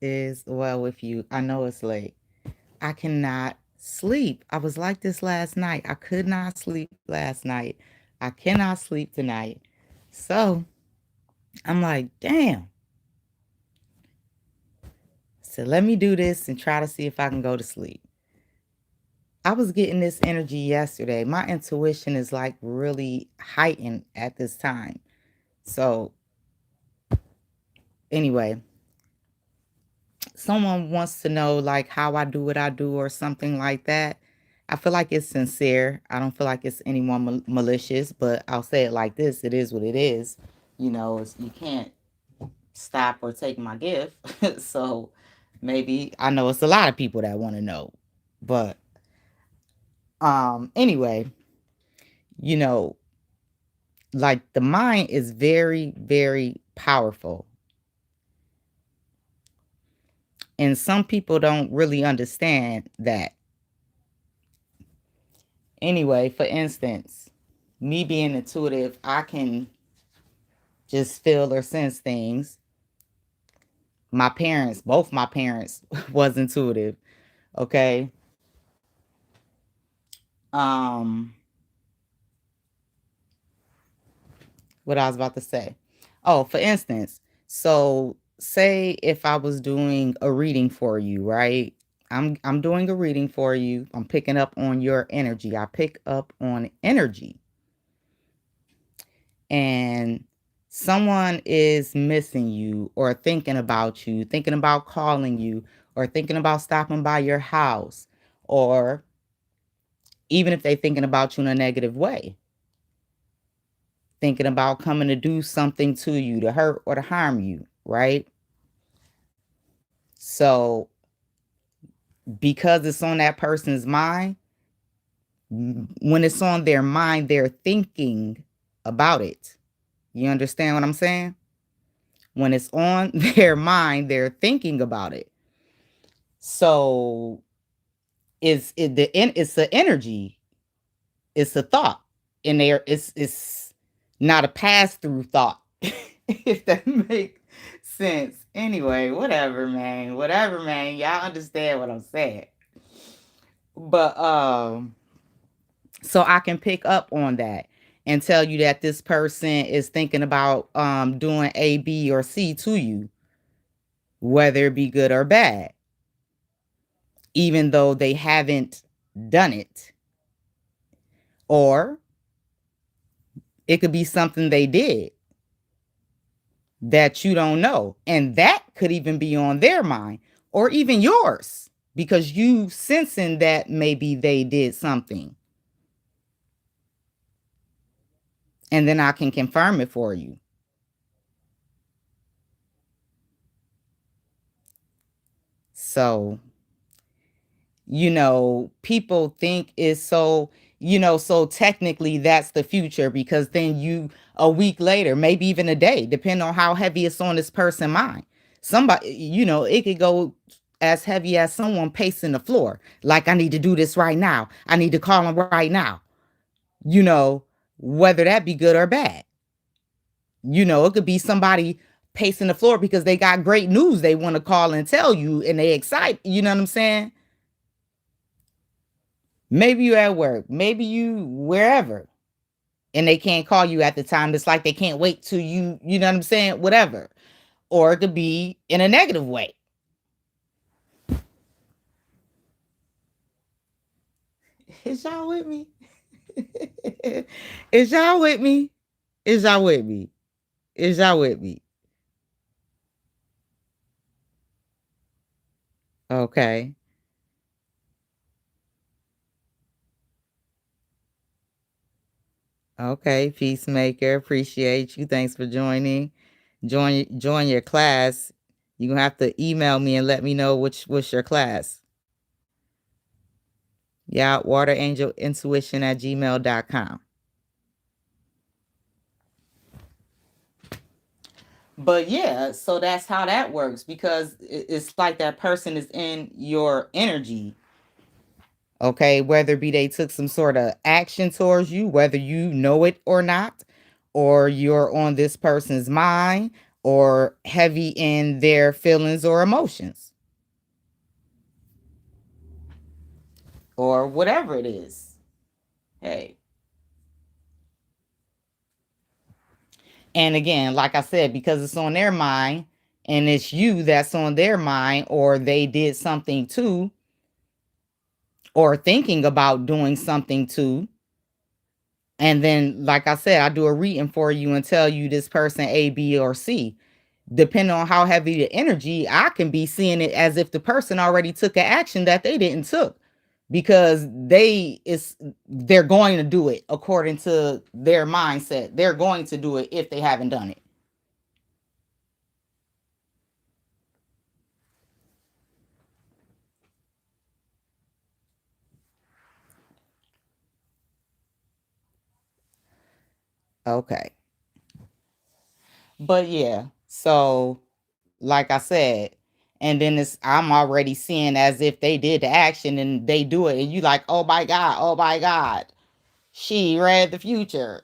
is well with you? I know it's late. I cannot sleep. I was like this last night. I could not sleep last night. I cannot sleep tonight. So I'm like, damn. So let me do this and try to see if I can go to sleep. I was getting this energy yesterday. My intuition is like really heightened at this time. So anyway, someone wants to know like how I do what I do or something like that. I feel like it's sincere. I don't feel like it's any more malicious, but I'll say it like this. It is what it is. You can't stop or take my gift. So maybe I know it's a lot of people that want to know. But anyway, you know, like the mind is very, very powerful. And some people don't really understand that. Anyway, for instance, me being intuitive, I can just feel or sense things. My parents, both my parents was intuitive. Okay. Um, what I was about to say. Oh, for instance, so say if I was doing a reading for you, right? I'm doing a reading for you. I'm picking up on your energy. I pick up on energy. And someone is missing you or thinking about you, thinking about calling you or thinking about stopping by your house, or even if they're thinking about you in a negative way, thinking about coming to do something to you, to hurt or to harm you, right? So because it's on that person's mind, when it's on their mind, they're thinking about it. You understand what I'm saying? When it's on their mind, they're thinking about it. So it's the energy, it's a thought, and there it's not a pass through thought. If that makes sense. Anyway, whatever, man. Y'all understand what I'm saying. But so I can pick up on that and tell you that this person is thinking about doing A, B, or C to you, whether it be good or bad, even though they haven't done it. Or it could be something they did that you don't know. And that could even be on their mind or even yours because you sensing that maybe they did something. And then I can confirm it for you. So, people think it's so, so technically that's the future because then a week later, maybe even a day, depending on how heavy it's on this person's mind. Somebody, it could go as heavy as someone pacing the floor. Like, I need to do this right now. I need to call him right now. You know, whether that be good or bad. It could be somebody pacing the floor because they got great news they want to call and tell you and they excite. You know what I'm saying? Maybe you at work, maybe you wherever, and they can't call you at the time. It's like they can't wait till you know what I'm saying? Whatever. Or it could be in a negative way. Is y'all with me? Is y'all with me? Is y'all with me? Is y'all with me? Okay. Okay, peacemaker. Appreciate you. Thanks for joining. Join your class. You're gonna have to email me and let me know what's your class. Yeah, WaterAngelIntuition at gmail.com. But yeah, so that's how that works because it's like that person is in your energy. Okay, whether it be they took some sort of action towards you, whether you know it or not, or you're on this person's mind, or heavy in their feelings or emotions, or whatever it is. Hey. And again, like I said, because it's on their mind and it's you that's on their mind, or they did something too, or thinking about doing something too. And then, like I said, I do a reading for you and tell you this person A, B, or C. Depending on how heavy the energy, I can be seeing it as if the person already took an action that they didn't took, because they're going to do it according to their mindset. They're going to do it if they haven't done it. Okay. But yeah, so like I said, and then I'm already seeing as if they did the action and they do it, and you like, oh my God, she read the future.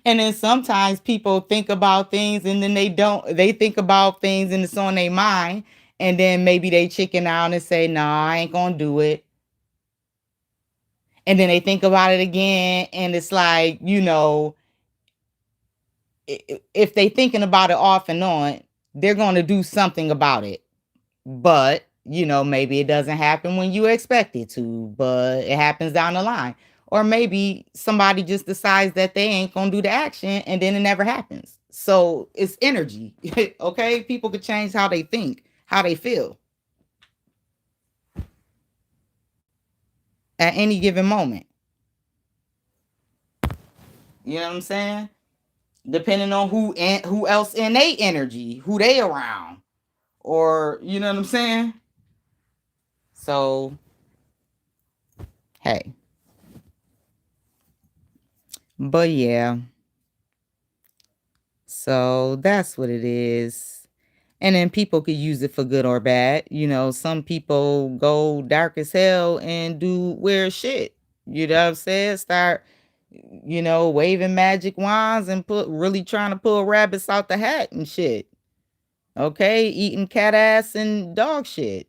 And then sometimes people think about things and then they think about things and it's on their mind, and then maybe they chicken out and say, nah, I ain't gonna do it. And then they think about it again, and it's like, if they thinking about it off and on, they're going to do something about it. But, maybe it doesn't happen when you expect it to, but it happens down the line. Or maybe somebody just decides that they ain't going to do the action and then it never happens. So it's energy. Okay? People could change how they think, how they feel at any given moment. You know what I'm saying? Depending on who else in they energy, who they around, or you know what I'm saying? So, hey. But yeah. So that's what it is. And then people could use it for good or bad. Some people go dark as hell and do weird shit. You know what I'm saying? Start, waving magic wands and really trying to pull rabbits out the hat and shit. Okay? Eating cat ass and dog shit.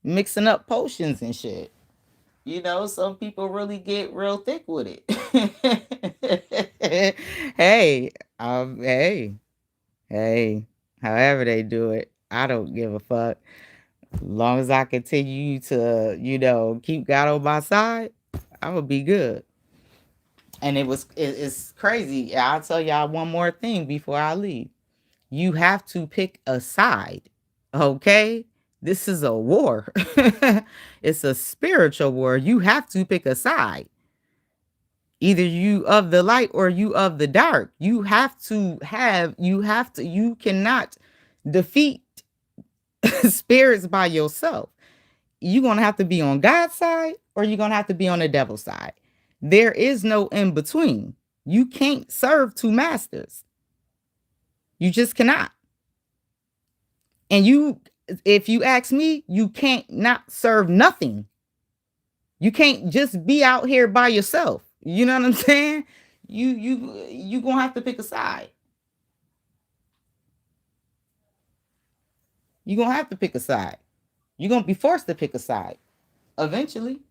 Mixing up potions and shit. Some people really get real thick with it. Hey, hey, hey, however they do it, I don't give a fuck. As long as I continue to, keep God on my side, I will be good. And it's crazy. I'll tell y'all one more thing before I leave. You have to pick a side. Okay? This is a war. It's a spiritual war. You have to pick a side. Either you of the light or you of the dark. You cannot defeat spirits by yourself. You're going to have to be on God's side or you're going to have to be on the devil's side. There is no in between. You can't serve two masters. You just cannot. And if you ask me, you can't not serve nothing. You can't just be out here by yourself. You know what I'm saying? You gonna have to pick a side. You're gonna have to pick a side. You're gonna be forced to pick a side eventually.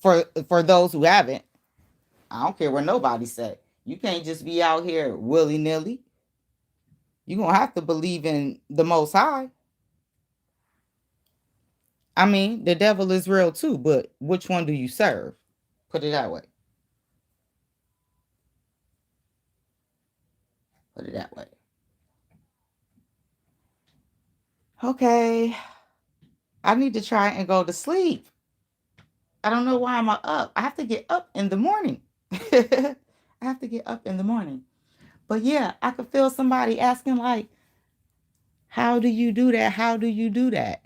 For those who haven't, I don't care what nobody said. You can't just be out here willy-nilly. You're gonna have to believe in the Most High. I mean, the devil is real too, but which one do you serve? Put it that way. Put it that way. Okay. I need to try and go to sleep. I don't know why I'm up. I have to get up in the morning. I have to get up in the morning. But yeah, I could feel somebody asking, like, how do you do that? How do you do that?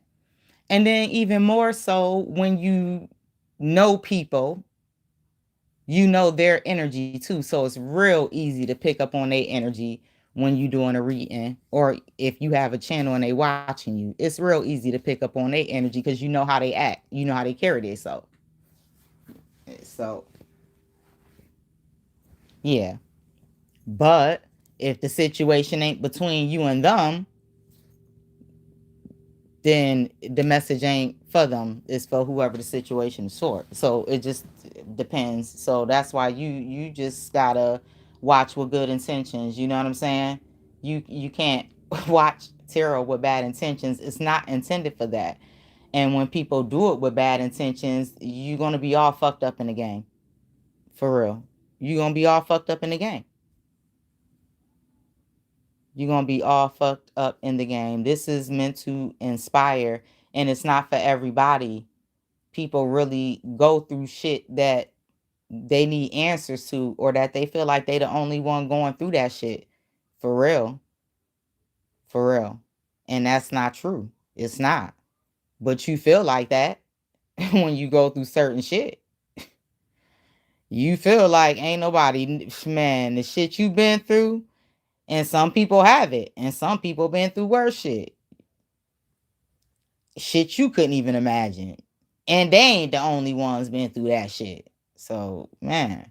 And then even more so when you know people, you know their energy too. So it's real easy to pick up on their energy when you doing a reading, or if you have a channel and they watching you. It's real easy to pick up on their energy because you know how they act. You know how they carry themselves. So Yeah. But if the situation ain't between you and them, then the message ain't for them. It's for whoever the situation is for. So it just depends. So that's why you just gotta watch with good intentions. You know what I'm saying? You can't watch tarot with bad intentions. It's not intended for that. And when people do it with bad intentions, you're gonna be all fucked up in the game. For real. You're gonna be all fucked up in the game. You're going to be all fucked up in the game. This is meant to inspire, and it's not for everybody. People really go through shit that they need answers to, or that they feel like they the only one going through that shit. For real. For real. And that's not true. It's not. But you feel like that when you go through certain shit. You feel like ain't nobody, man, the shit you been through. And some people have it. And some people been through worse shit. Shit you couldn't even imagine. And they ain't the only ones been through that shit. So, man.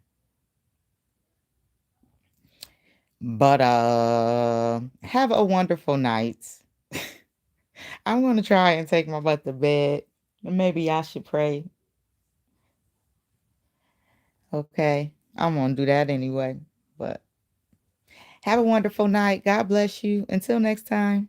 But have a wonderful night. I'm gonna try and take my butt to bed. Maybe I should pray. Okay. I'm gonna do that anyway. But have a wonderful night. God bless you. Until next time.